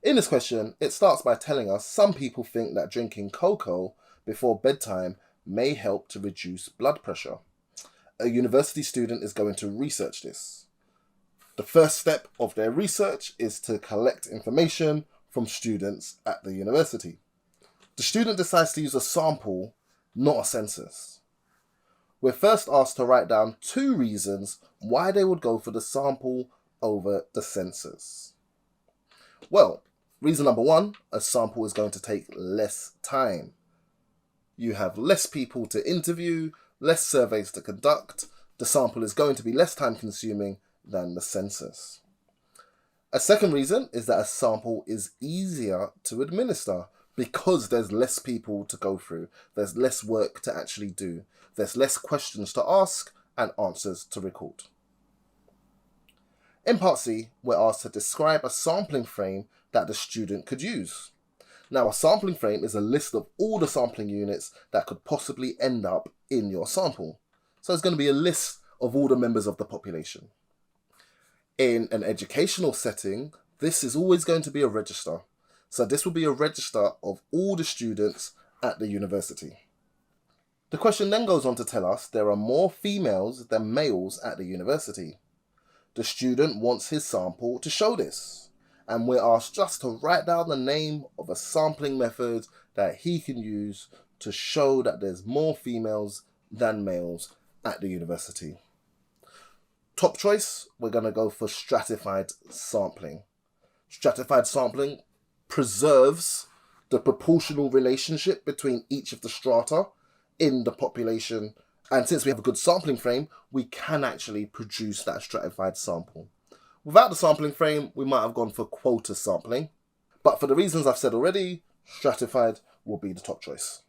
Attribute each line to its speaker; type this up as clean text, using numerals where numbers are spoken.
Speaker 1: In this question, it starts by telling us some people think that drinking cocoa before bedtime may help to reduce blood pressure. A university student is going to research this. The first step of their research is to collect information from students at the university. The student decides to use a sample, not a census. We're first asked to write down 2 reasons why they would go for the sample over the census. Well, reason number 1, a sample is going to take less time. You have less people to interview, less surveys to conduct. The sample is going to be less time consuming than the census. A second reason is that a sample is easier to administer because there's less people to go through. There's less work to actually do. There's less questions to ask and answers to record. In part C, we're asked to describe a sampling frame that the student could use. Now, a sampling frame is a list of all the sampling units that could possibly end up in your sample. So it's going to be a list of all the members of the population. In an educational setting, this is always going to be a register. So this will be a register of all the students at the university. The question then goes on to tell us there are more females than males at the university. The student wants his sample to show this, and we're asked just to write down the name of a sampling method that he can use to show that there's more females than males at the university. Top choice, we're going to go for stratified sampling. Stratified sampling preserves the proportional relationship between each of the strata in the population, and since we have a good sampling frame, we can actually produce that stratified sample. Without the sampling frame, we might have gone for quota sampling, but for the reasons I've said already, stratified will be the top choice.